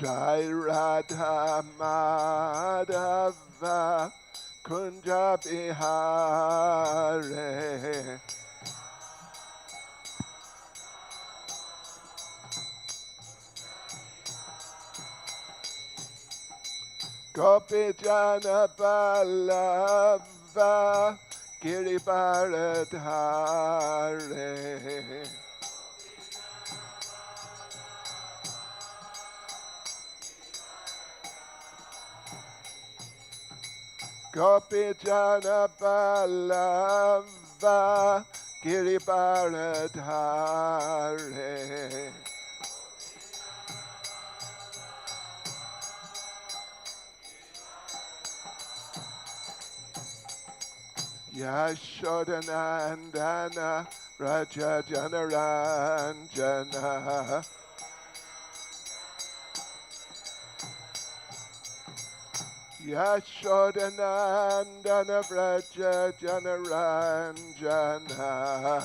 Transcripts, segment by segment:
Jai Radha Madhava Kunja Bihare Gopi Jana Ballava Giribharadhare Gopi Jana Ballava Giribharadhare Yashodanandana Raja Janaranjana Yashodanandana Raja Janaranjana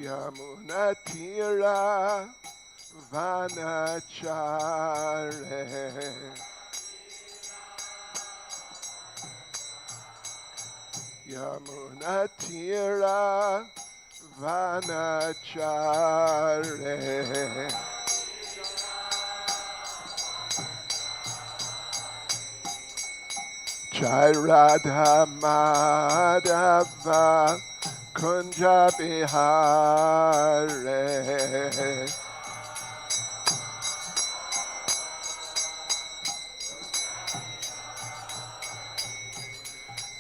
Yamunatira Vanachare Yamunatira Vanachare Jai Radha Madhava Kunja Bihare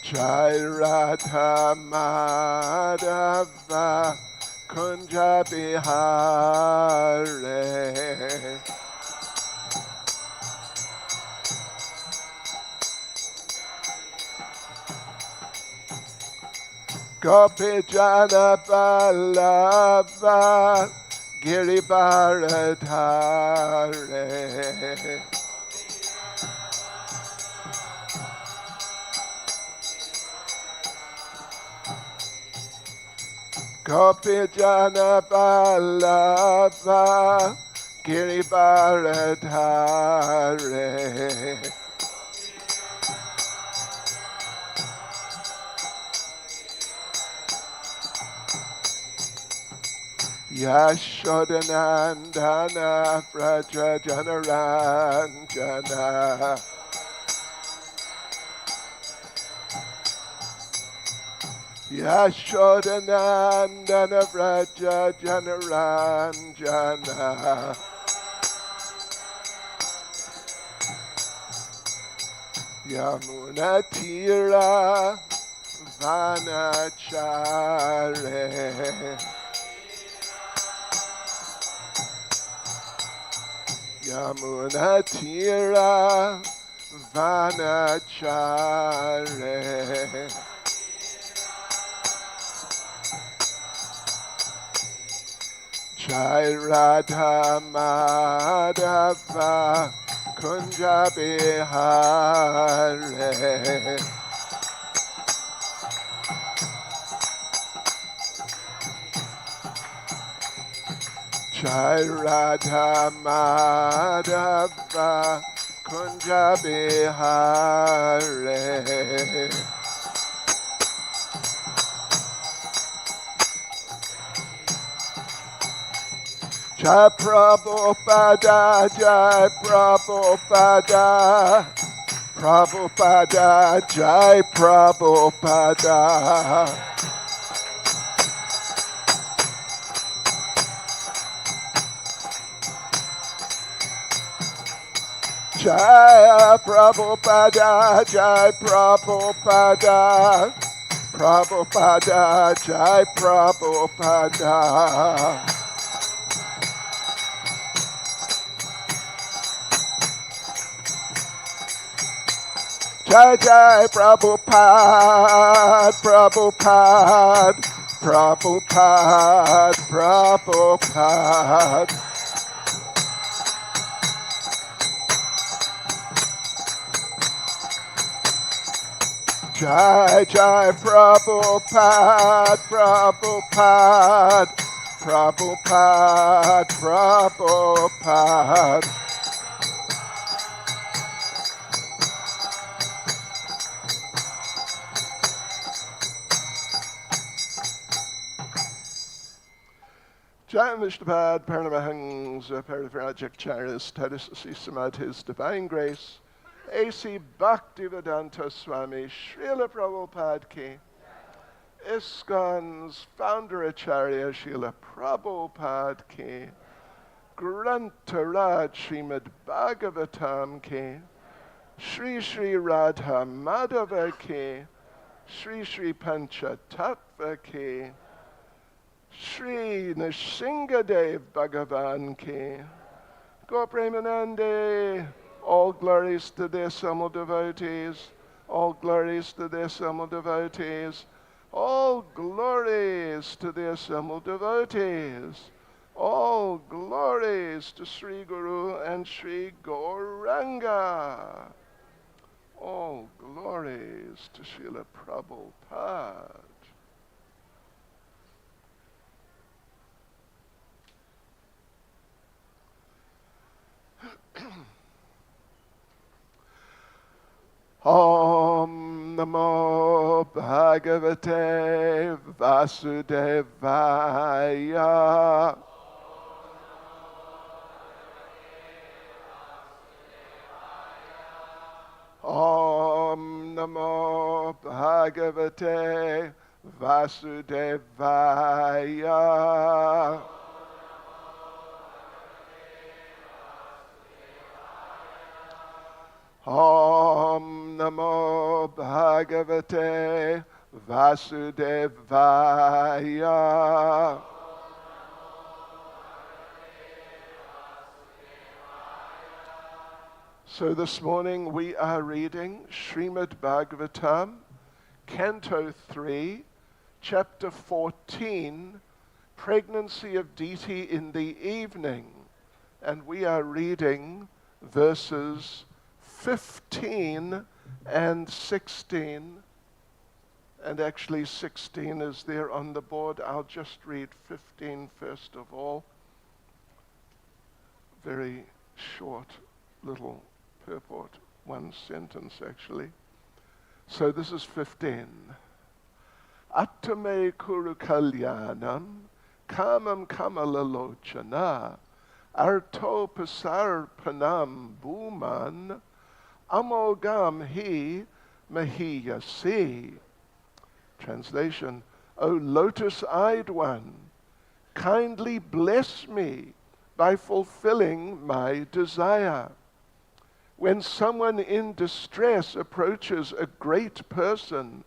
Jai Radha Madhava Kunja Bihare Gopi Jana Ballava Giribharadhare Gopi Jana Ballava Giribharadhare Yashodanandana Vraja Janaranjana Yashodanandana Vraja Janaranjana Yamunatira Vanachare Yamunatira Vanachare Jai Radha Madhava Kunja Bihare Jai Radha Madhava Kunja Bihare Jai Prabhupada Jai Prabhupada Prabhupada Jai Prabhupada Jai Prabhupada Jai Prabhupada Prabhupada Jai Prabhupada Jai Jai Prabhupada Prabhupada Prabhupada Prabhupada Jai Jai Prabhupada Prabhupada Prabhupada, Prabhupada. Jai Vishnupad, Paramahans, Parivrajakcharyas, Tadasasi Samad, His Divine Grace, A.C. Bhaktivedanta Swami, Srila Prabhupada Ki, ISKCON's founder Acharya, Srila Prabhupada Ki, Grantaraj Srimad Bhagavatam Ki, Shri Shri Radha Madhava Ki, Shri Shri Panchatattva Ki, Shri Nishingadev Bhagavan Ki, Gaur Premanande, all glories to their simul devotees, all glories to their simul devotees, all glories to their simul devotees, all glories to Sri Guru and Sri Gauranga, all glories to Srila Prabhupada. Om Namo Bhagavate Vasudevaya. Om Namo Bhagavate Vasudevaya. Om Namo Bhagavate Vasudevaya. So this morning we are reading Srimad Bhagavatam, Canto 3, Chapter 14, Pregnancy of Diti in the Evening. And we are reading verses 15 and 16, and actually 16 is there on the board. I'll just read 15 first of all. Very short little purport, one sentence actually. So this is 15. Atha kuru kalyāṇaṁ, kāmam kamala-locana, ārtopasarpaṇaṁ bhūmann, amogham mahīyasi. Translation: O lotus-eyed one, kindly bless me by fulfilling my desire. When someone in distress approaches a great person,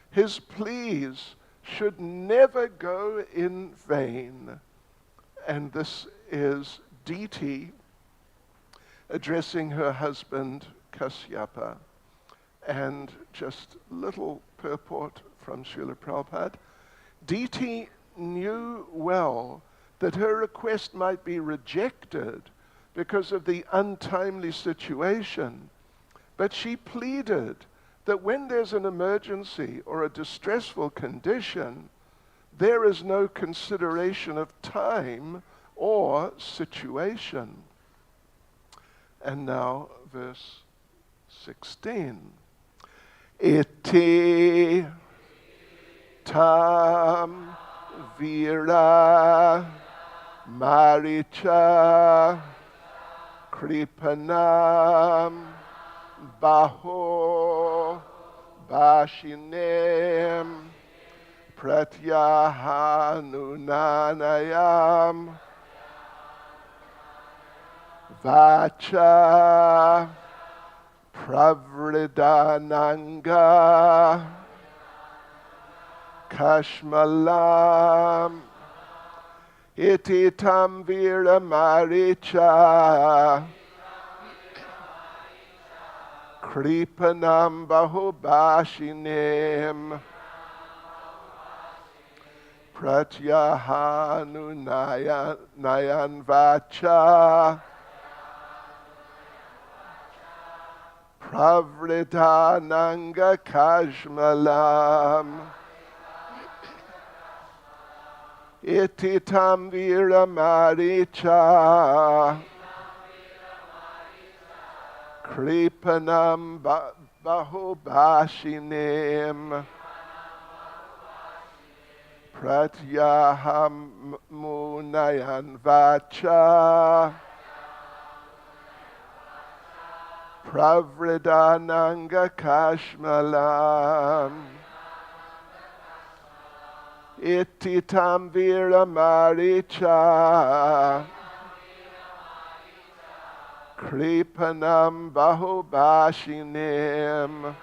his pleas should never go in vain. And this is Diti addressing her husband Kasyapa. And just little purport from Srila Prabhupada. Diti knew well that her request might be rejected because of the untimely situation, but she pleaded that when there's an emergency or a distressful condition, there is no consideration of time or situation. And now verse 16. Iti tam vira maricha kripanam baho bashinem pratyahanunanayam vacha pravridananga kashmalam iti tam vira maricha kripanam bahubashinim pratyahanunayan vacha pravridananga kashmalam Iti tam vira maricha kripanam bahubhashinim pratyaham munayan vacha pravridananga kashmalam iti tam vira maricha kripanam bahubhashinim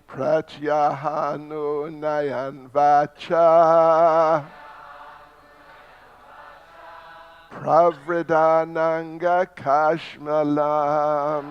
pratyahanu nayan vacha pravridananga kashmalam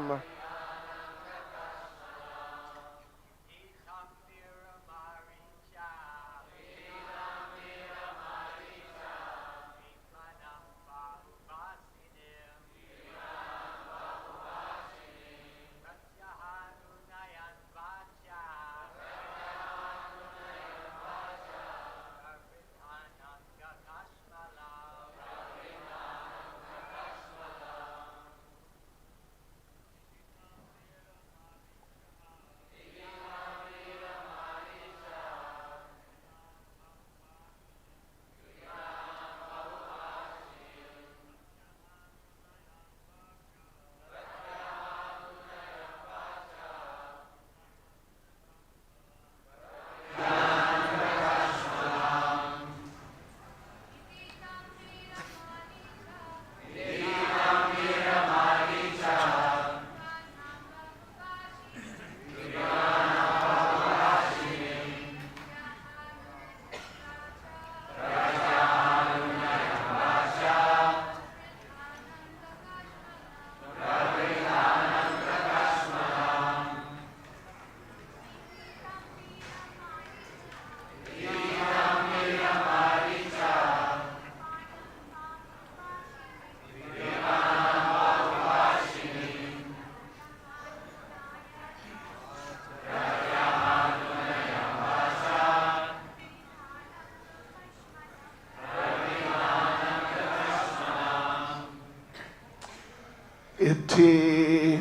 iti,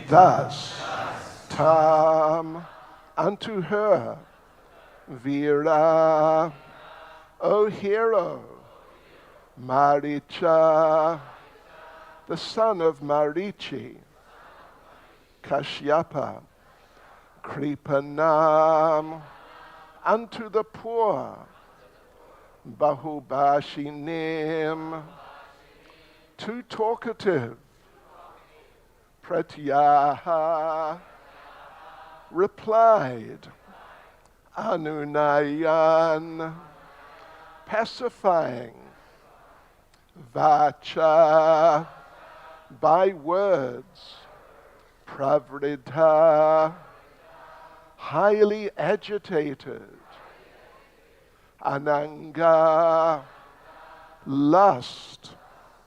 thus, tam, unto her, vira, O hero, Maricha, the son of Marichi, Kasyapa, kripanam, unto the poor, bahubhashinim, too talkative, pratyaha, replied, anunayan, pacifying, vacha, by words, pravridha, highly agitated, ananga, lust,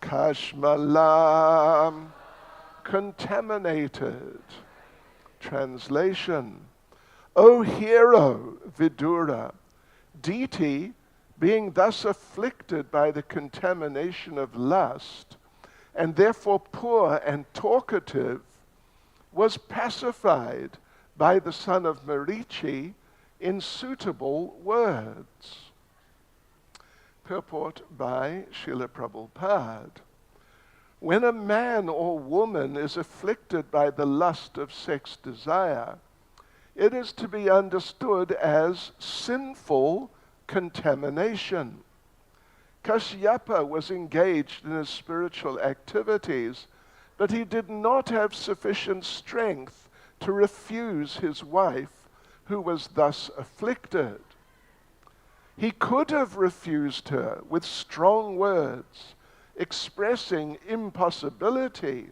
kashmalam, contaminated. Translation: O hero Vidura, Diti, being thus afflicted by the contamination of lust, and therefore poor and talkative, was pacified by the son of Marichi in suitable words. Purport by Srila Prabhupada. When a man or woman is afflicted by the lust of sex desire, it is to be understood as sinful contamination. Kasyapa was engaged in his spiritual activities, but he did not have sufficient strength to refuse his wife, who was thus afflicted. He could have refused her with strong words, expressing impossibility,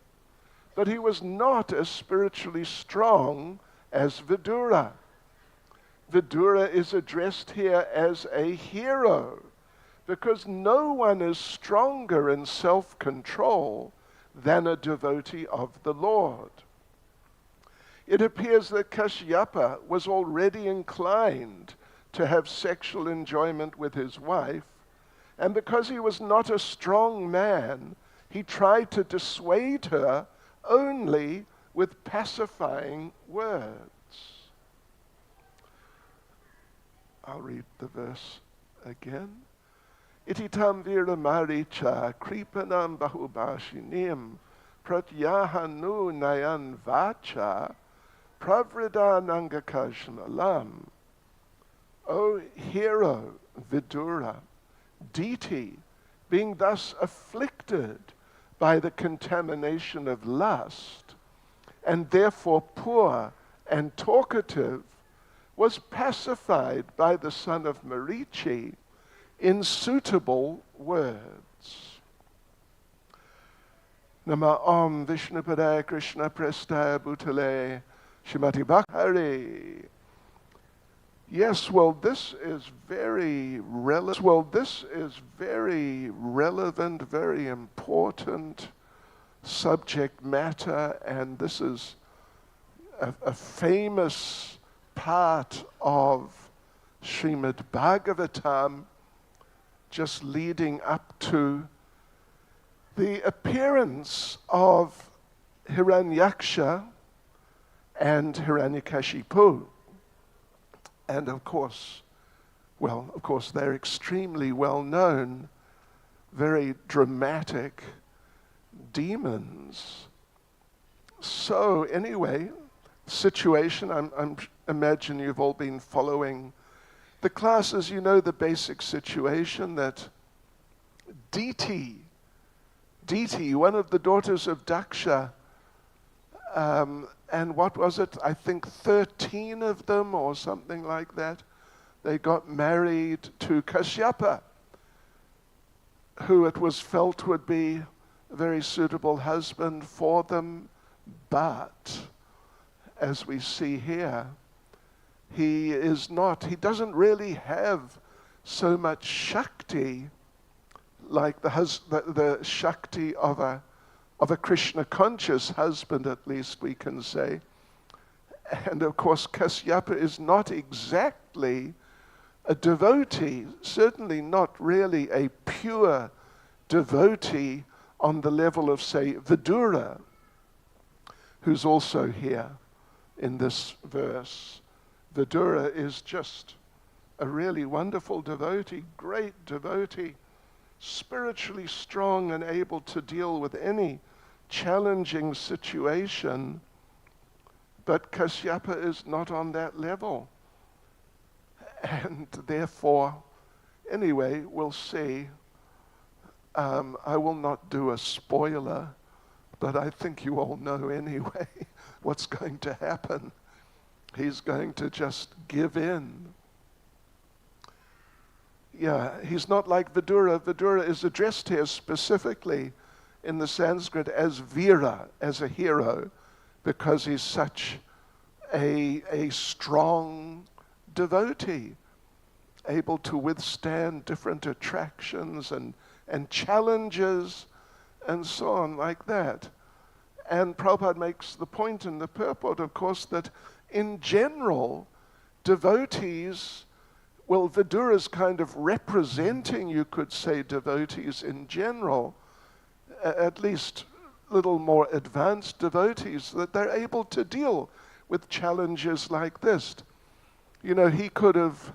but he was not as spiritually strong as Vidura. Vidura is addressed here as a hero, because no one is stronger in self-control than a devotee of the Lord. It appears that Kasyapa was already inclined to have sexual enjoyment with his wife, and because he was not a strong man, he tried to dissuade her only with pacifying words. I'll read the verse again. Ititam vira maricha kripanam bahubashinim pratyahanu nayan vacha pravridanangakashnalam. O hero Vidura, Diti, being thus afflicted by the contamination of lust, and therefore poor and talkative, was pacified by the son of Marichi in suitable words. Namah Vishnupadaya Krishna Prestaya Bhutale Shrimati Bhakti. Yes, well, this is very relevant. Well, this is very relevant, very important subject matter, and this is a famous part of Srimad Bhagavatam, just leading up to the appearance of Hiranyaksha and Hiranyakashipu. And of course, they're extremely well known, very dramatic demons. So anyway, situation, I'm imagine you've all been following the classes. You know the basic situation that Diti, one of the daughters of Daksha, and what was it? I think 13 of them or something like that. They got married to Kasyapa, who it was felt would be a very suitable husband for them. But, as we see here, he doesn't really have so much Shakti like the Shakti of a Krishna conscious husband, at least we can say. And of course Kasyapa is not exactly a devotee, certainly not really a pure devotee on the level of, say, Vidura, who's also here in this verse. Vidura is just a really wonderful devotee, great devotee, spiritually strong and able to deal with any challenging situation, but Kasyapa is not on that level. And therefore, anyway, we'll see. I will not do a spoiler, but I think you all know anyway what's going to happen. He's going to just give in. Yeah, he's not like Vidura. Vidura is addressed here specifically in the Sanskrit as Vira, as a hero, because he's such a strong devotee, able to withstand different attractions and challenges and so on like that. And Prabhupada makes the point in the Purport, of course, that in general, devotees, well, Vidura is kind of representing, you could say, devotees in general, at least little more advanced devotees, that they're able to deal with challenges like this. You know, Kasyapa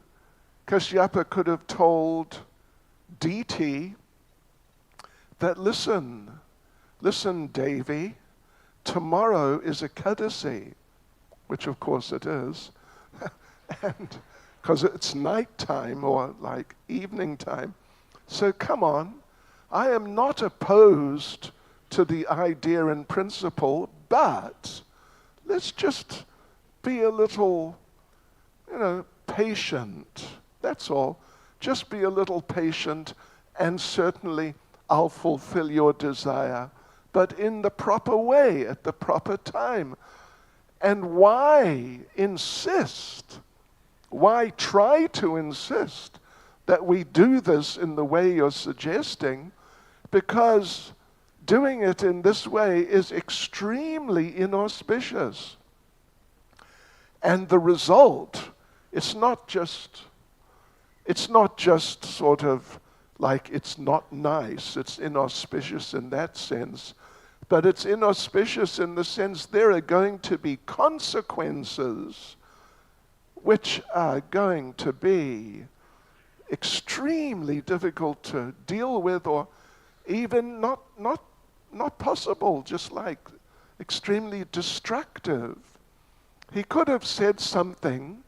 could have told Diti that, listen, Devi, tomorrow is Ekadasi, which of course it is, and because it's nighttime or like evening time. So come on, I am not opposed to the idea in principle, but let's just be a little, patient. That's all. Just be a little patient, and certainly I'll fulfill your desire, but in the proper way, at the proper time. And why insist? Why try to insist that we do this in the way you're suggesting? Because doing it in this way is extremely inauspicious. And the result, it's not just it's not just sort of like it's not nice, it's inauspicious in that sense, but it's inauspicious in the sense there are going to be consequences which are going to be extremely difficult to deal with, or even not possible, just like extremely destructive. He could have said something,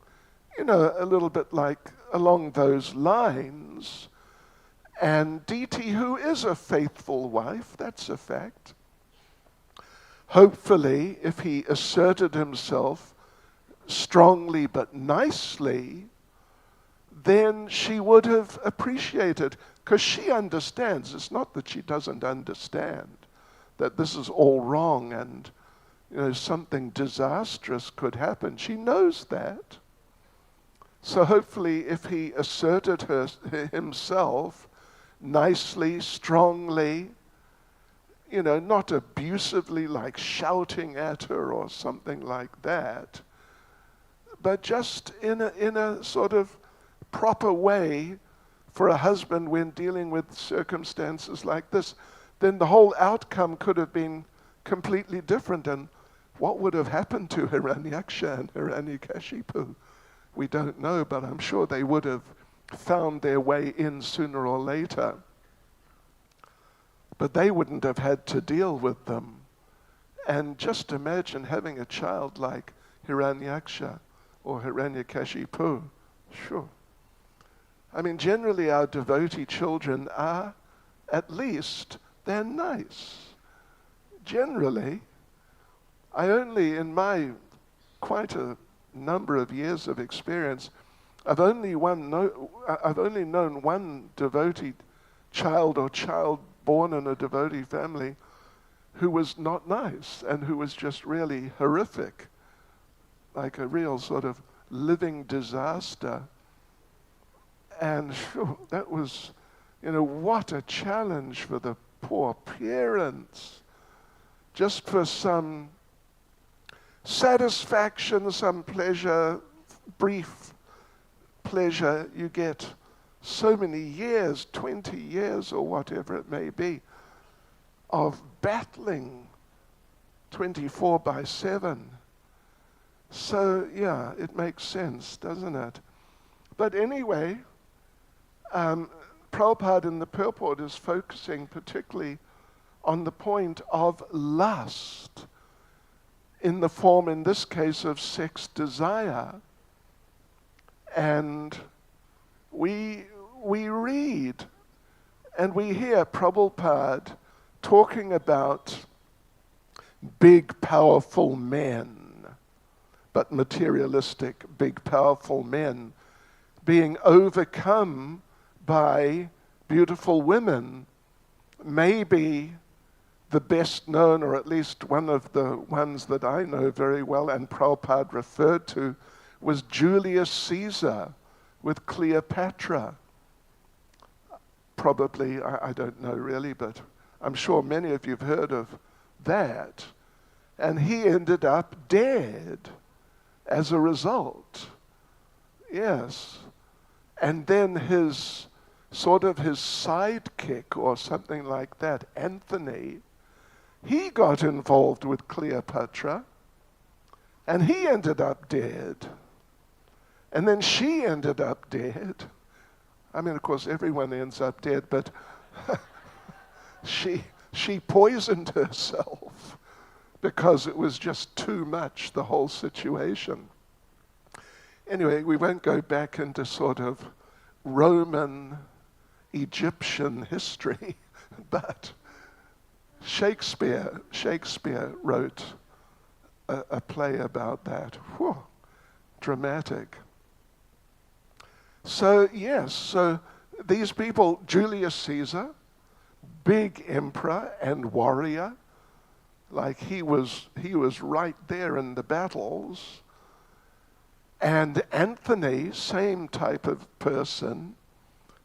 a little bit like along those lines, and Diti, who is a faithful wife, that's a fact, hopefully, if he asserted himself strongly but nicely, then she would have appreciated, because she understands. It's not that she doesn't understand that this is all wrong and something disastrous could happen. She knows that. So hopefully if he asserted himself nicely, strongly, not abusively, like shouting at her or something like that, but just in a sort of proper way for a husband when dealing with circumstances like this, then the whole outcome could have been completely different. And what would have happened to Hiranyaksha and Hiranyakashipu? We don't know, but I'm sure they would have found their way in sooner or later. But they wouldn't have had to deal with them. And just imagine having a child like Hiranyaksha or Hiranyakashipu. Sure. I mean, generally our devotee children are, at least, they're nice. Generally, I only, in my quite a number of years of experience, I've only known one devotee child or child born in a devotee family who was not nice and who was just really horrific, like a real sort of living disaster. And that was, what a challenge for the poor parents. Just for some satisfaction, some pleasure, brief pleasure, you get so many years, 20 years or whatever it may be, of battling 24/7. So, yeah, it makes sense, doesn't it? But anyway, Prabhupada in the Purport is focusing particularly on the point of lust in the form, in this case, of sex desire. And we read and we hear Prabhupada talking about big, powerful men, but materialistic, big, powerful men being overcome by beautiful women. Maybe the best known, or at least one of the ones that I know very well and Prabhupada referred to, was Julius Caesar with Cleopatra. Probably, I don't know really, but I'm sure many of you have heard of that. And he ended up dead as a result. Yes. And then his sidekick or something like that, Anthony, he got involved with Cleopatra and he ended up dead. And then she ended up dead. I mean, of course, everyone ends up dead, but she poisoned herself because it was just too much, the whole situation. Anyway, we won't go back into sort of Roman, Egyptian history, but Shakespeare wrote a play about that. Whew, dramatic. So yes, so these people, Julius Caesar, big emperor and warrior, like he was right there in the battles. And Anthony, same type of person.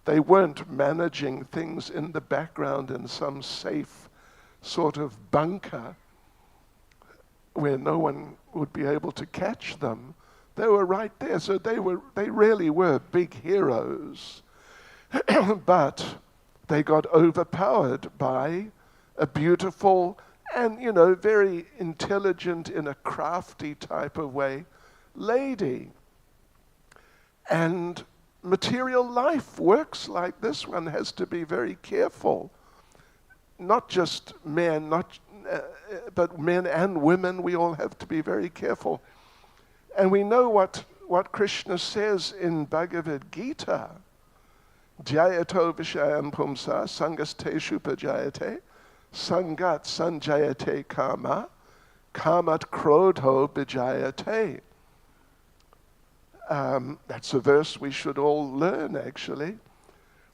They weren't managing things in the background in some safe sort of bunker where no one would be able to catch them. They were right there. So they really were big heroes. But they got overpowered by a beautiful and, very intelligent in a crafty type of way lady. And material life works like this. One has to be very careful. Not just men, but men and women, we all have to be very careful. And we know what Krishna says in Bhagavad Gita. Jayato vishayam pumsa sangasteshu pajayate sangat sanjayate kama kamat krodho bijayate. That's a verse we should all learn, actually.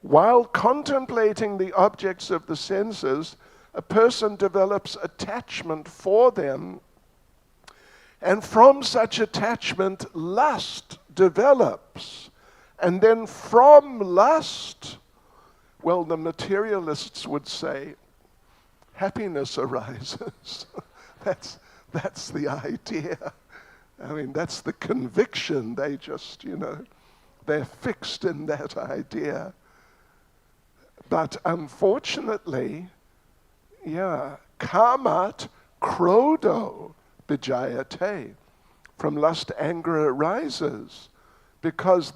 While contemplating the objects of the senses, a person develops attachment for them, and from such attachment, lust develops. And then from lust, well, the materialists would say, happiness arises. That's the idea. I mean, that's the conviction. They just, they're fixed in that idea. But unfortunately, kamat krodo bijayate. From lust, anger arises. Because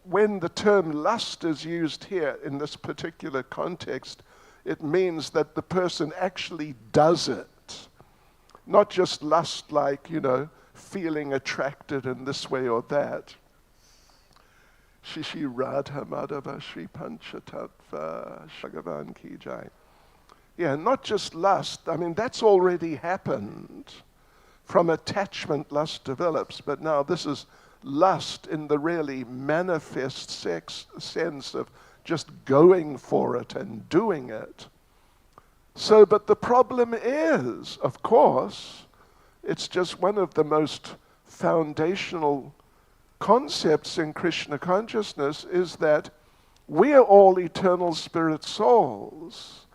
when the term lust is used here in this particular context, it means that the person actually does it. Not just lust like, feeling attracted in this way or that. Shishi Radha Madhava Shri Panchatattva Shagavan Ki Jai. Yeah, not just lust. I mean, that's already happened. From attachment, lust develops. But now this is lust in the really manifest sense of just going for it and doing it. So, but the problem is, of course, it's just one of the most foundational concepts in Krishna consciousness is that we are all eternal spirit souls,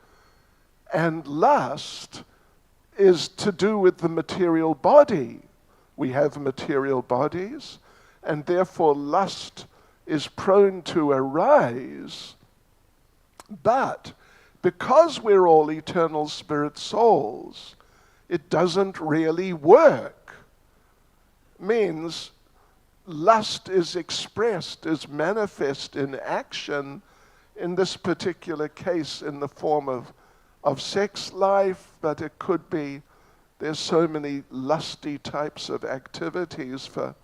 and lust is to do with the material body. We have material bodies, and therefore lust is prone to arise. But because we're all eternal spirit souls, it doesn't really work. Means lust is expressed, is manifest in action, in this particular case in the form of sex life, but it could be, there's so many lusty types of activities for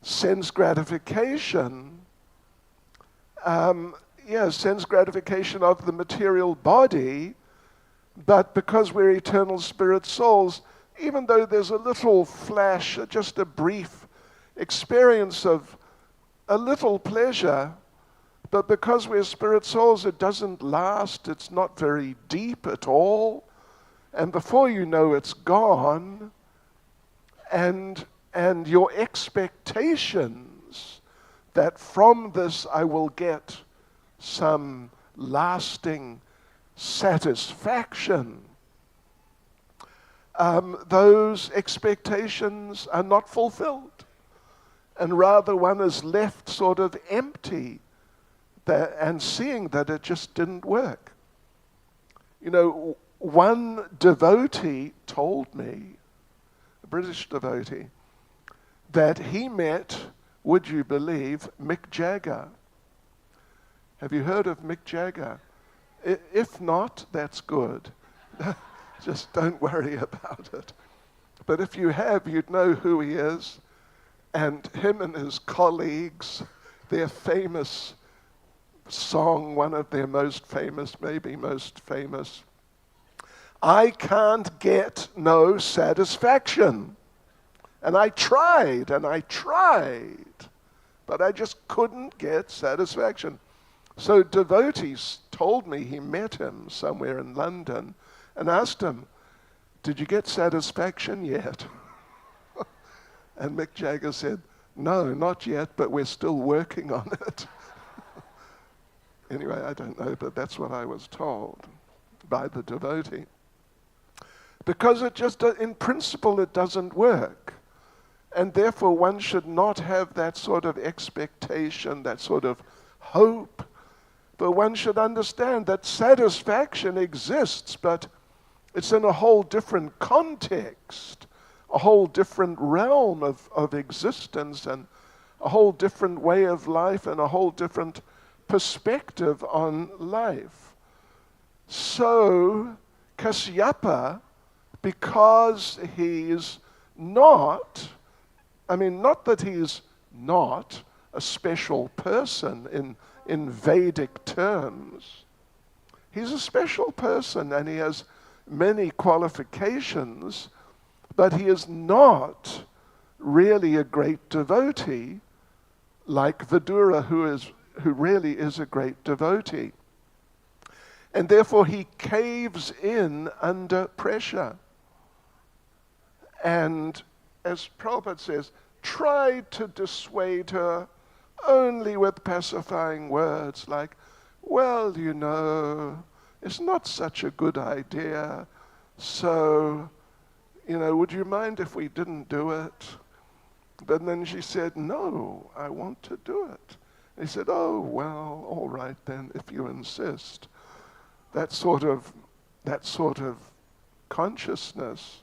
sense gratification. Sense gratification of the material body, but because we're eternal spirit souls, even though there's a little flash, just a brief experience of a little pleasure, but because we're spirit souls, it doesn't last, it's not very deep at all, and before you know it's gone, and your expectations that from this I will get some lasting satisfaction, those expectations are not fulfilled, and rather one is left sort of empty and seeing that it just didn't work. One devotee told me, a British devotee, that he met, would you believe, Mick Jagger. Have you heard of Mick Jagger? If not, that's good. Just don't worry about it. But if you have, you'd know who he is. And him and his colleagues, their famous song, one of their most famous, maybe most famous, I can't get no satisfaction. And I tried, but I just couldn't get satisfaction. So devotees told me he met him somewhere in London and asked him, did you get satisfaction yet? And Mick Jagger said, no, not yet, but we're still working on it. Anyway, I don't know, but that's what I was told by the devotee. Because it just, in principle, it doesn't work. And therefore one should not have that sort of expectation, that sort of hope. But one should understand that satisfaction exists, but it's in a whole different context, a whole different realm of existence, and a whole different way of life, and a whole different perspective on life. So Kasyapa, because he's not, not that he's not a special person in Vedic terms. He's a special person and he has many qualifications, but he is not really a great devotee like Vidura, who really is a great devotee. And therefore he caves in under pressure. And as Prabhupada says, tried to dissuade her only with pacifying words like, well, it's not such a good idea, so, would you mind if we didn't do it? But then she said, no, I want to do it. And he said, oh, well, all right then, if you insist. That sort of consciousness.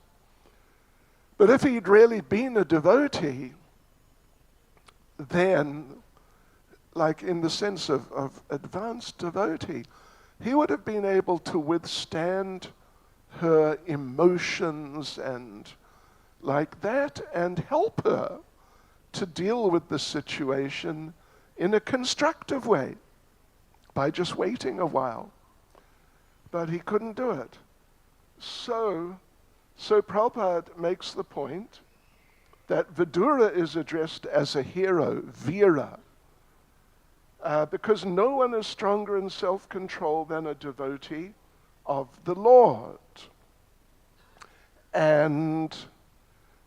But if he'd really been a devotee, then, like in the sense of advanced devotee, he would have been able to withstand her emotions and like that and help her to deal with the situation in a constructive way by just waiting a while. But he couldn't do it. So Prabhupada makes the point that Vidura is addressed as a hero, Veera, because no one is stronger in self-control than a devotee of the Lord. And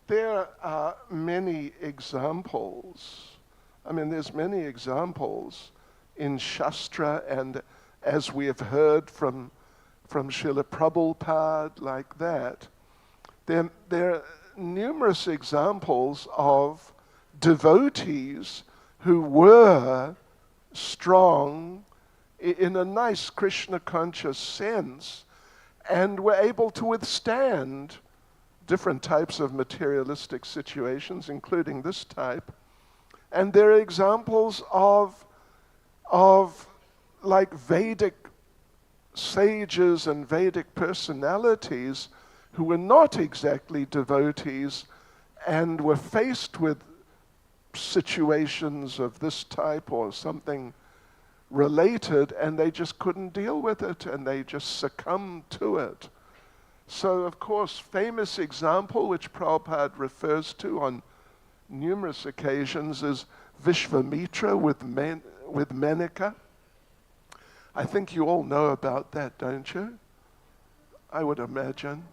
there are many examples. There's many examples in Shastra, and as we have heard from Srila Prabhupada like that, there are numerous examples of devotees who were strong in a nice Krishna-conscious sense and were able to withstand different types of materialistic situations, including this type. And there are examples of like Vedic sages and Vedic personalities who were not exactly devotees and were faced with situations of this type or something related, and they just couldn't deal with it, and they just succumbed to it. So, of course, famous example which Prabhupada refers to on numerous occasions is Vishvamitra with Menika. I think you all know about that, don't you? I would imagine.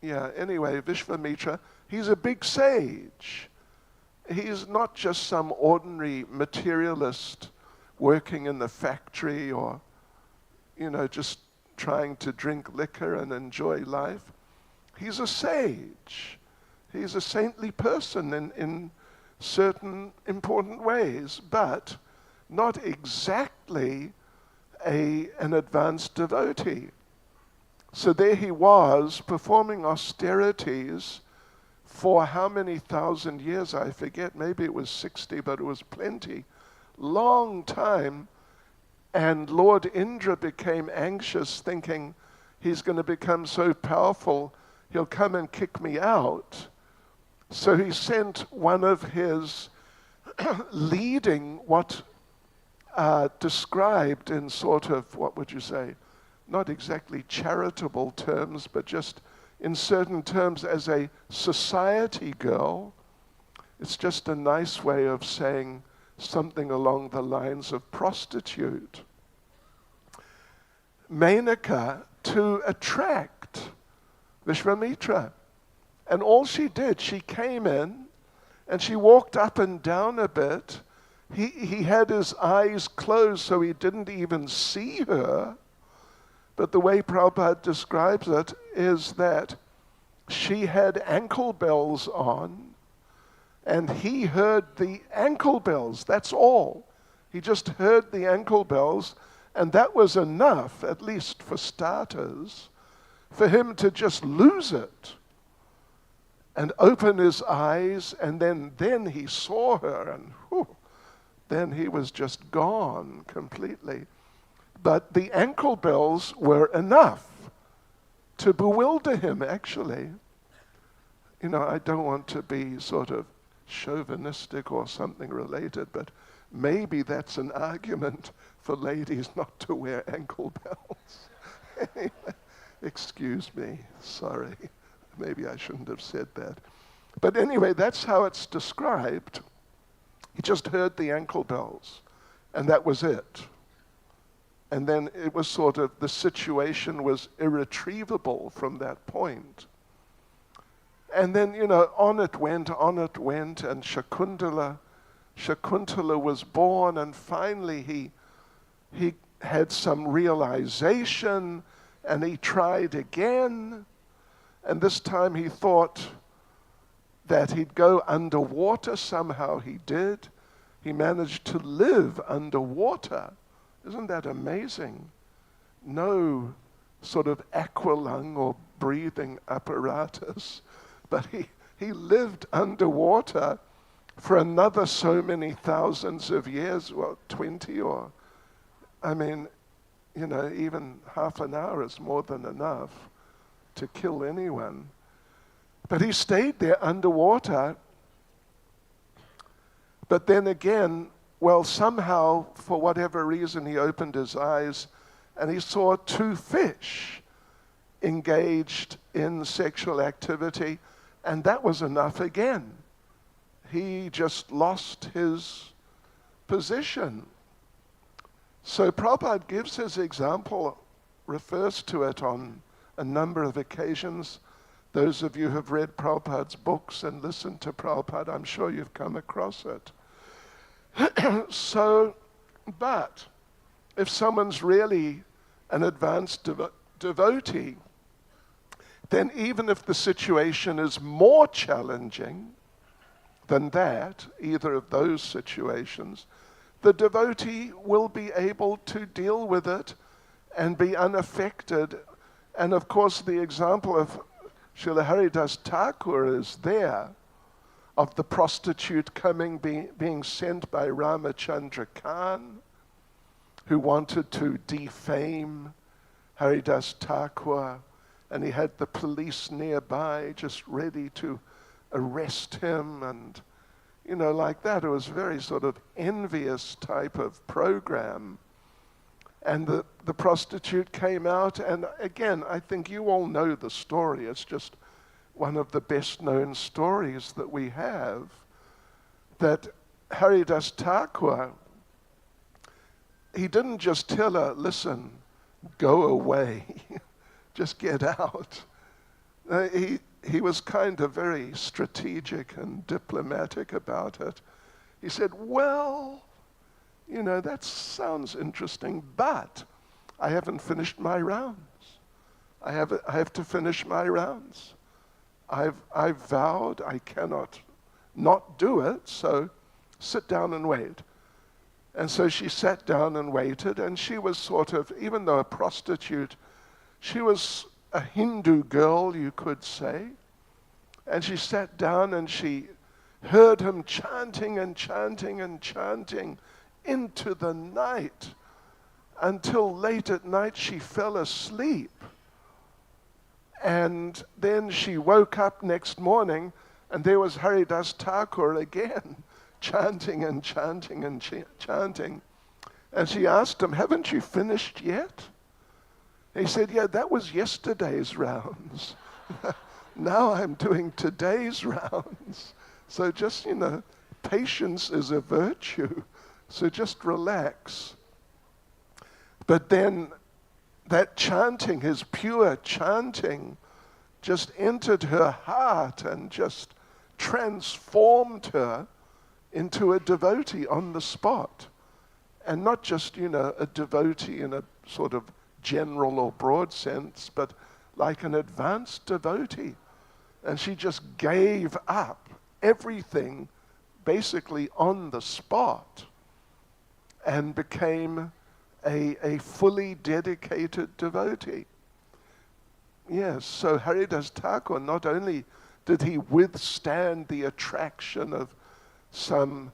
Yeah, anyway, Vishvamitra, he's a big sage. He's not just some ordinary materialist working in the factory or, just trying to drink liquor and enjoy life. He's a sage. He's a saintly person in certain important ways, but not exactly an advanced devotee. So there he was performing austerities for how many thousand years, I forget, maybe it was 60, but it was plenty, long time. And Lord Indra became anxious, thinking he's going to become so powerful, he'll come and kick me out. So he sent one of his leading, what described in sort of, what would you say, not exactly charitable terms, but just in certain terms as a society girl. It's just a nice way of saying something along the lines of prostitute. Menaka to attract Vishvamitra. And all she did, she came in and she walked up and down a bit. He had his eyes closed so he didn't even see her. But the way Prabhupada describes it is that she had ankle bells on And he heard the ankle bells, that's all. He just heard the ankle bells, and that was enough, at least for starters, for him to just lose it and open his eyes, and then he saw her, and whew, then he was just gone completely. But the ankle bells were enough to bewilder him, actually. You know, I don't want to be sort of chauvinistic or something related, but maybe that's an argument for ladies not to wear ankle bells. Excuse me, sorry. Maybe I shouldn't have said that. But anyway, that's how it's described. He just heard the ankle bells, and that was it. And then it was sort of, the situation was irretrievable from that point. And then, you know, on it went, and Shakuntala was born, and finally he had some realization, and he tried again, and this time he thought that he'd go underwater. Somehow he did. He managed to live underwater. Isn't that amazing? No sort of aqualung or breathing apparatus, but he lived underwater for another so many thousands of years, well, 20 or, I mean, you know, even half an hour is more than enough to kill anyone. But he stayed there underwater. But then again, well, somehow, for whatever reason, he opened his eyes and he saw two fish engaged in sexual activity, and that was enough again. He just lost his position. So Prabhupada gives his example, refers to it on a number of occasions. Those of you who have read Prabhupada's books and listened to Prabhupada, I'm sure you've come across it. So, but if someone's really an advanced devotee, then even if the situation is more challenging than that, either of those situations, the devotee will be able to deal with it and be unaffected. And of course, the example of Srila Haridas Thakur is there, of the prostitute being sent by Ramachandra Khan, who wanted to defame Haridas Thakur, and he had the police nearby just ready to arrest him, and you know, like that. It was a very sort of envious type of program. And the prostitute came out, and again, I think you all know the story. It's just one of the best known stories that we have, that Haridas Thakur, he didn't just tell her, listen, go away, just get out. He was kind of very strategic and diplomatic about it. He said, well, you know, that sounds interesting, but I haven't finished my rounds. I have to finish my rounds. I've vowed I cannot not do it, so sit down and wait. And so she sat down and waited, and she was sort of, even though a prostitute, she was a Hindu girl, you could say. And she sat down and she heard him chanting and chanting and chanting into the night. Until late at night she fell asleep. And then she woke up next morning, and there was Haridas Thakur again, chanting and chanting and chanting. And she asked him, haven't you finished yet? He said, yeah, that was yesterday's rounds. Now I'm doing today's rounds. So just, you know, patience is a virtue. So just relax. But then that chanting, his pure chanting, just entered her heart and just transformed her into a devotee on the spot. And not just, you know, a devotee in a sort of general or broad sense, but like an advanced devotee. And she just gave up everything basically on the spot and became a fully dedicated devotee. Yes, so Haridas Thakur, not only did he withstand the attraction of some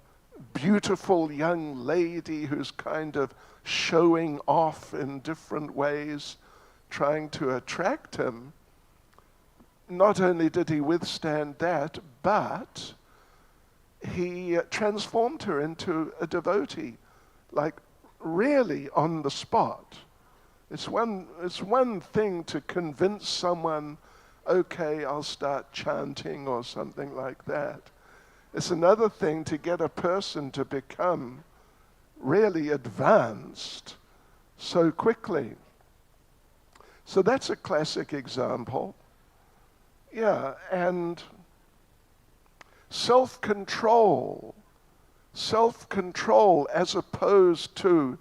beautiful young lady who's kind of showing off in different ways, trying to attract him, not only did he withstand that, but he transformed her into a devotee, like really on the spot. It's one thing to convince someone, okay, I'll start chanting or something like that. It's another thing to get a person to become really advanced so quickly. So that's a classic example. Yeah, and self-control as opposed to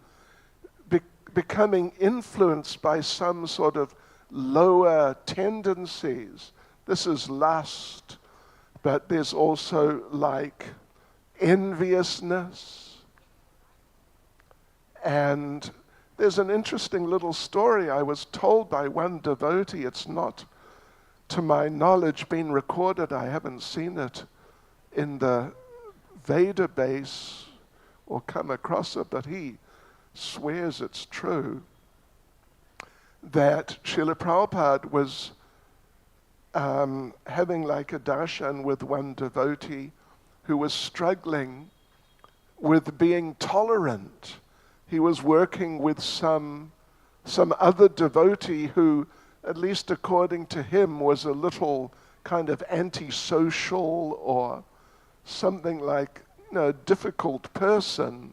becoming influenced by some sort of lower tendencies. This is lust, but there's also like enviousness. And there's an interesting little story I was told by one devotee. It's not, to my knowledge, been recorded. I haven't seen it in the Veda base or come across it, but he swears it's true, that Srila Prabhupada was having like a darshan with one devotee who was struggling with being tolerant. He was working with some other devotee who, at least according to him, was a little kind of antisocial or something like, difficult person.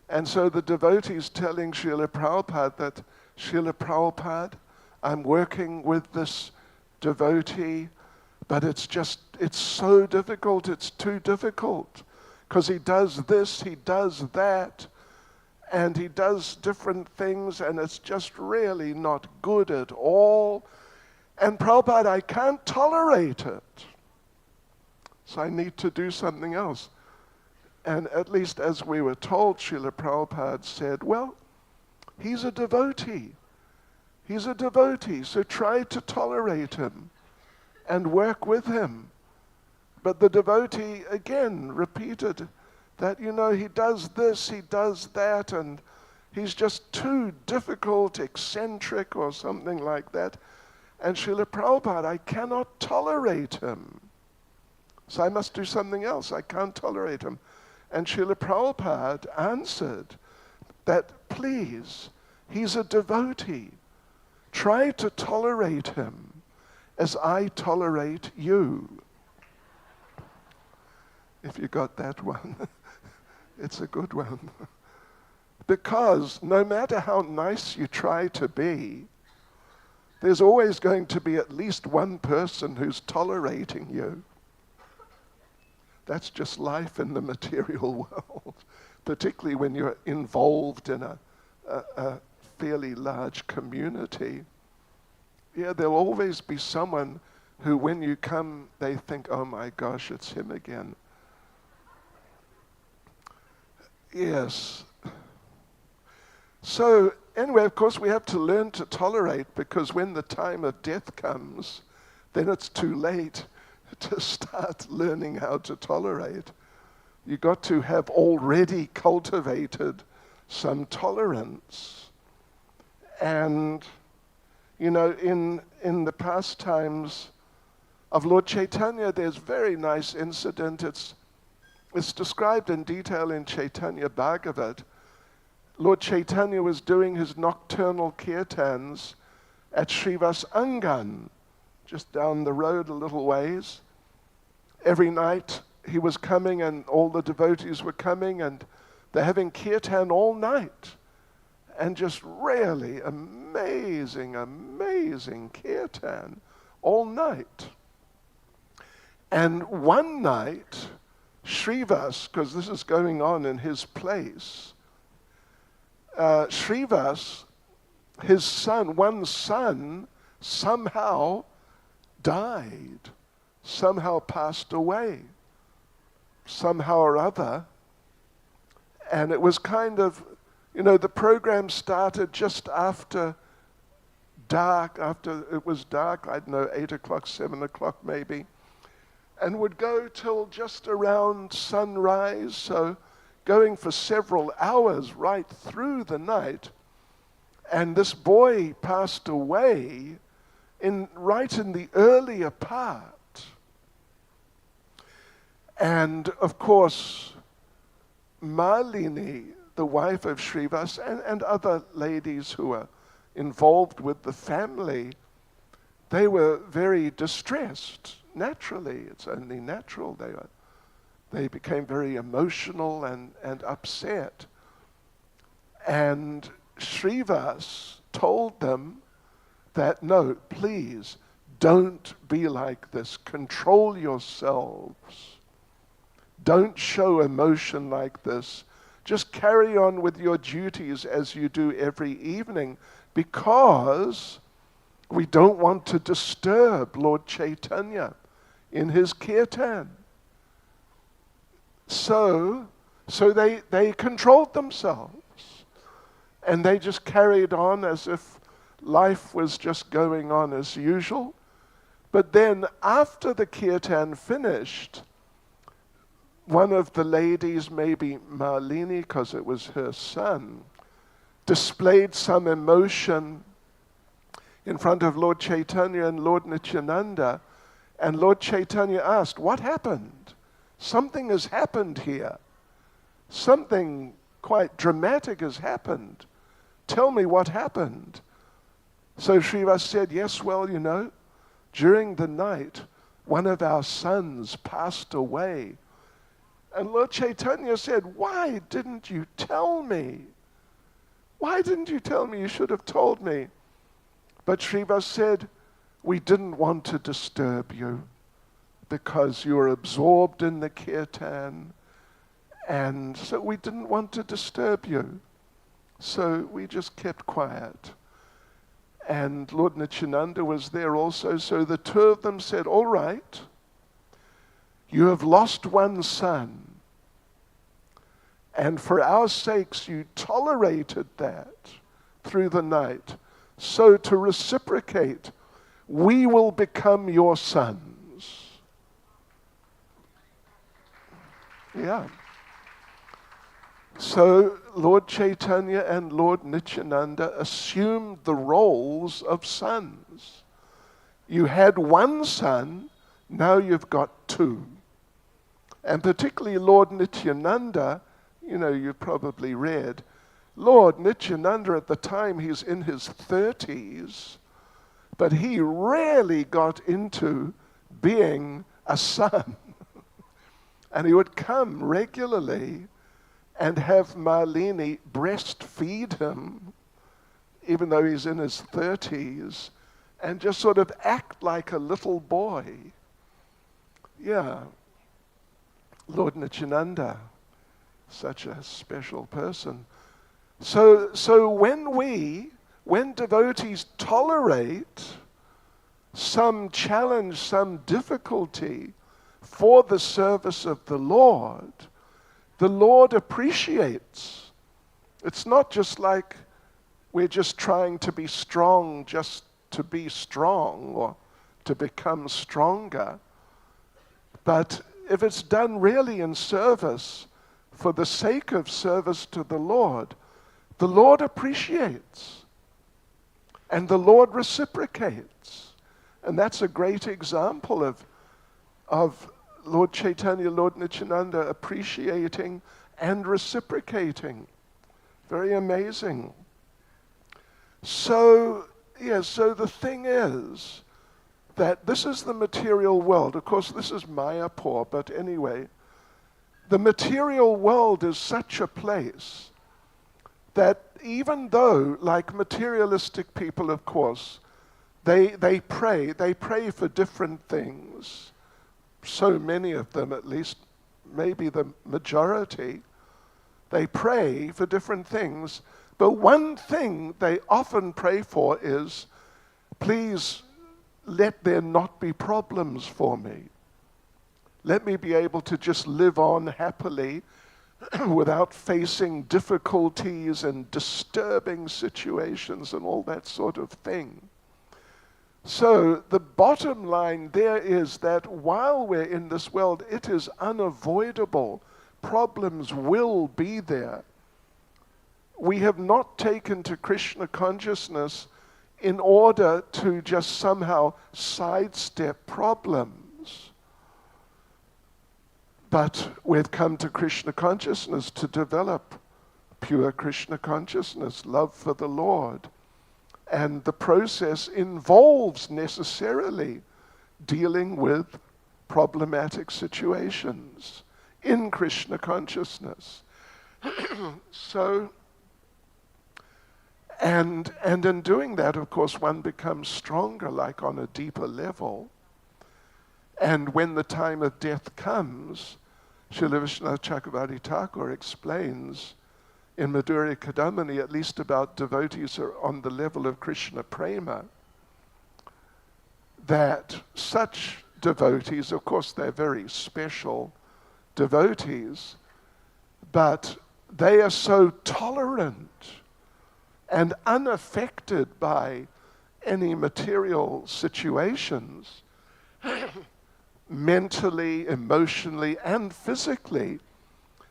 And so the devotee's telling Srila Prabhupada that, Srila Prabhupada, I'm working with this devotee, but it's so difficult, it's too difficult. Because he does this, he does that, and he does different things, and it's just really not good at all. And Prabhupada, I can't tolerate it. So I need to do something else. And at least as we were told, Srila Prabhupada said, well, he's a devotee. He's a devotee, so try to tolerate him and work with him. But the devotee again repeated that, he does this, he does that, and he's just too difficult, eccentric, or something like that. And Srila Prabhupada, I cannot tolerate him. So I must do something else. I can't tolerate him. And Srila Prabhupada answered that, please, he's a devotee. Try to tolerate him as I tolerate you. If you got that one, it's a good one. Because no matter how nice you try to be, there's always going to be at least one person who's tolerating you. That's just life in the material world, particularly when you're involved in a fairly large community. Yeah, there'll always be someone who, when you come, they think, oh my gosh, it's him again. Yes. So, anyway, of course, we have to learn to tolerate, because when the time of death comes, then it's too late to start learning how to tolerate. You got to have already cultivated some tolerance. And, in the pastimes of Lord Chaitanya, there's a very nice incident. It's described in detail in Caitanya Bhagavatam. Lord Chaitanya was doing his nocturnal kirtans at Srivas Angan, just down the road a little ways. Every night he was coming, and all the devotees were coming, and they're having kirtan all night. And just really amazing kirtan all night. And one night, Srivas, because this is going on in his place, Srivas, one son, somehow died, somehow passed away. somehow or other. And it was kind of, the program started just after dark, after it was dark, I don't know, 8 o'clock, 7 o'clock maybe, and would go till just around sunrise, so going for several hours right through the night. And this boy passed away right in the earlier part. And of course, Malini, the wife of Srivas, and other ladies who were involved with the family, they were very distressed. Naturally, it's only natural. They became very emotional and upset. And Srivas told them that, no, please, don't be like this. Control yourselves. Don't show emotion like this. Just carry on with your duties as you do every evening, because we don't want to disturb Lord Chaitanya in his kirtan. So they controlled themselves, and they just carried on as if life was just going on as usual. But then after the kirtan finished, one of the ladies, maybe Malini, because it was her son, displayed some emotion in front of Lord Chaitanya and Lord Nityananda, and Lord Chaitanya asked, what happened? Something has happened here. Something quite dramatic has happened. Tell me what happened. So Srivas said, yes, well, during the night, one of our sons passed away. And Lord Chaitanya said, why didn't you tell me? Why didn't you tell me? You should have told me. But Srivas said, we didn't want to disturb you because you were absorbed in the kirtan, and so we didn't want to disturb you. So we just kept quiet. And Lord Nityananda was there also, so the two of them said, all right, you have lost one son, and for our sakes you tolerated that through the night. So to reciprocate, we will become your sons. Yeah. So Lord Chaitanya and Lord Nityananda assumed the roles of sons. You had one son, now you've got two. And particularly Lord Nityananda, you've probably read, Lord Nityananda at the time, he's in his 30s, but he really got into being a son. And he would come regularly and have Malini breastfeed him, even though he's in his 30s, and just sort of act like a little boy. Yeah. Lord Nityananda, such a special person. So when devotees tolerate some challenge, some difficulty for the service of the Lord appreciates. It's not just like we're just trying to be strong just to be strong or to become stronger. But if it's done really in service, for the sake of service to the Lord appreciates. And the Lord reciprocates. And that's a great example of Lord Chaitanya, Lord Nityananda appreciating and reciprocating. Very amazing. So the thing is that this is the material world. Of course, this is Mayapur, but anyway, the material world is such a place that even though, like materialistic people, of course, they pray for different things. So many of them, at least, maybe the majority, they pray for different things. But one thing they often pray for is, please let there not be problems for me. Let me be able to just live on happily without facing difficulties and disturbing situations and all that sort of thing. So the bottom line there is that while we're in this world, it is unavoidable. Problems will be there. We have not taken to Krishna consciousness in order to just somehow sidestep problems. But we've come to Krishna consciousness to develop pure Krishna consciousness, love for the Lord. And the process involves necessarily dealing with problematic situations in Krishna consciousness. And in doing that, of course, one becomes stronger, like on a deeper level. And when the time of death comes, Srila Vishwanath Chakravarti Thakur explains in Madhurya Kadamini, at least about devotees who are on the level of Krishna Prema, that such devotees, of course they're very special devotees, but they are so tolerant and unaffected by any material situations, mentally, emotionally, and physically,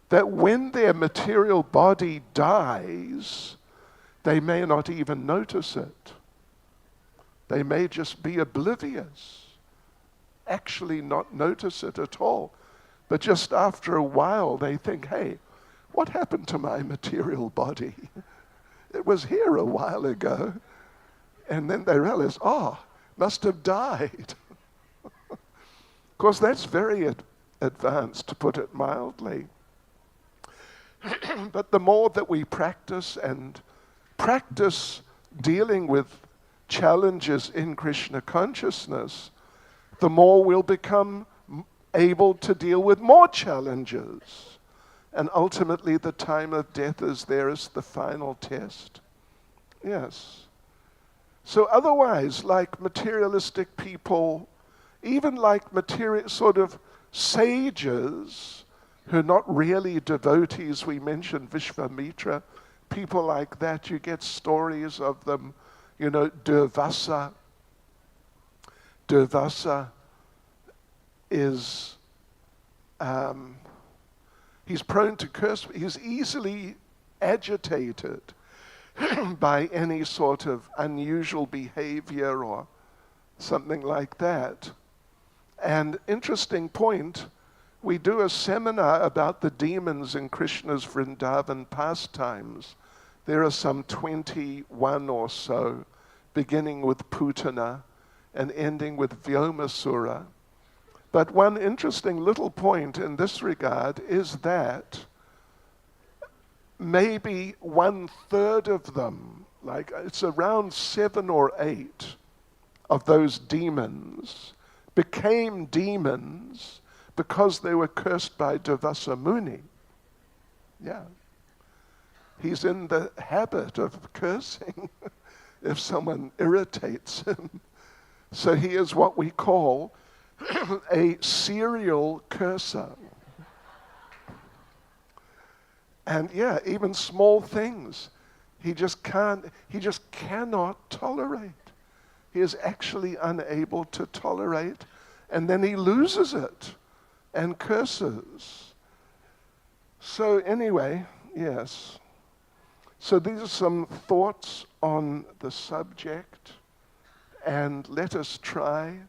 that when their material body dies, they may not even notice it. They may just be oblivious, actually not notice it at all. But just after a while, they think, hey, what happened to my material body? It was here a while ago. And then they realize, must have died. Of course, that's very advanced, to put it mildly. But the more that we practice dealing with challenges in Krishna consciousness, the more we'll become able to deal with more challenges. And ultimately the time of death is there as the final test. Yes. So otherwise, like materialistic people, even like material sort of sages, who are not really devotees, we mentioned Vishvamitra, people like that, you get stories of them, Durvasa. Durvasa is, he's prone to curse, he's easily agitated by any sort of unusual behavior or something like that. And interesting point, we do a seminar about the demons in Krishna's Vrindavan pastimes. There are some 21 or so, beginning with Putana and ending with Vyomasura. But one interesting little point in this regard is that maybe 1/3 of them, like it's around 7 or 8 of those demons, became demons because they were cursed by Durvasa Muni. Yeah. He's in the habit of cursing if someone irritates him. So he is what we call a serial curser. And yeah, even small things, he just cannot tolerate. He is actually unable to tolerate, and then he loses it and curses. So anyway, yes. So these are some thoughts on the subject, and let us try.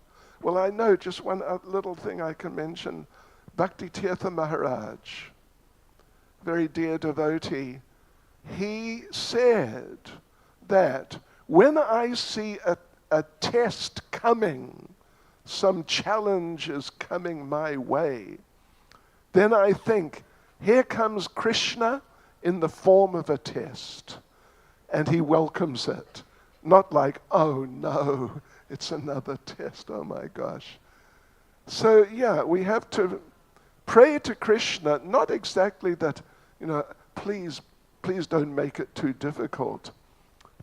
Well, I know just one little thing I can mention. Bhakti Caitanya Maharaj, very dear devotee, he said that when I see a test coming, some challenge is coming my way, then I think, here comes Krishna in the form of a test, and he welcomes it. Not like, oh no, it's another test, oh my gosh. So yeah, we have to pray to Krishna, not exactly that, please don't make it too difficult,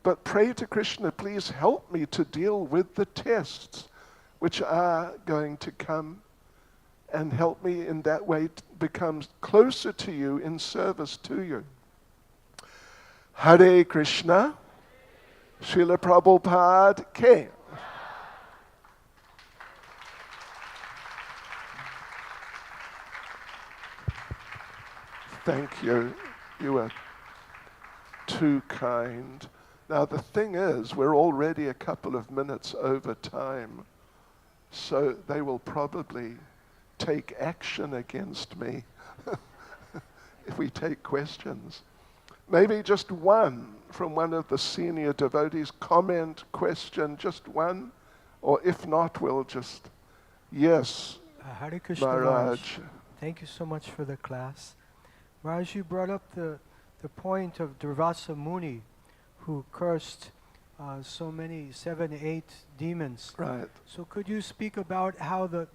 but pray to Krishna, please help me to deal with the tests which are going to come. and help me in that way to become closer to you in service to you. Hare Krishna, Srila Prabhupada K. Thank you. You are too kind. Now the thing is, we're already a couple of minutes over time, so they will probably take action against me if we take questions. Maybe just one from one of the senior devotees, comment, question, just one, or if not, we'll just, yes, Hare Krishna Maharaj. Thank you so much for the class. Maharaj, you brought up the point of Durvasa Muni, who cursed so many, 7, 8 demons. Right. So could you speak about how the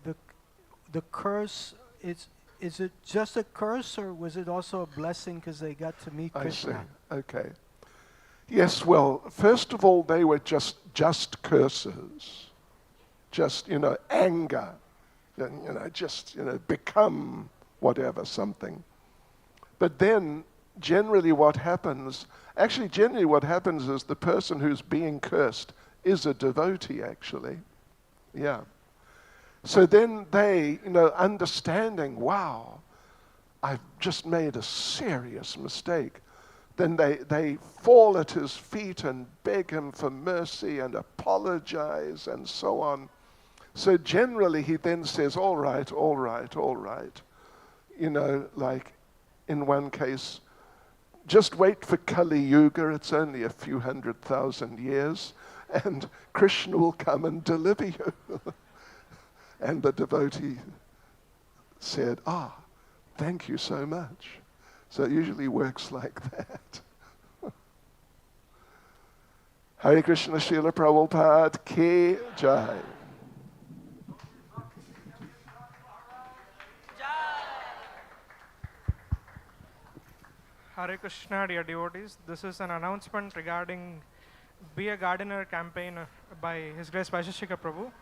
curse, is it just a curse, or was it also a blessing because they got to meet Krishna? I see. Okay. Yes, well, first of all, they were just curses. Just, anger. Just, become whatever, something. But then, generally what happens is the person who's being cursed is a devotee, actually. Yeah. So then they, understanding, wow, I've just made a serious mistake. Then they fall at his feet and beg him for mercy and apologize and so on. So generally he then says, all right. Like in one case, just wait for Kali Yuga, it's only a few 100,000 years, and Krishna will come and deliver you. And the devotee said, thank you so much. So it usually works like that. Hare Krishna, Srila Prabhupada Ki Jai. Hare Krishna, dear devotees. This is an announcement regarding Be a Gardener campaign by His Grace Vaisheshika Prabhu.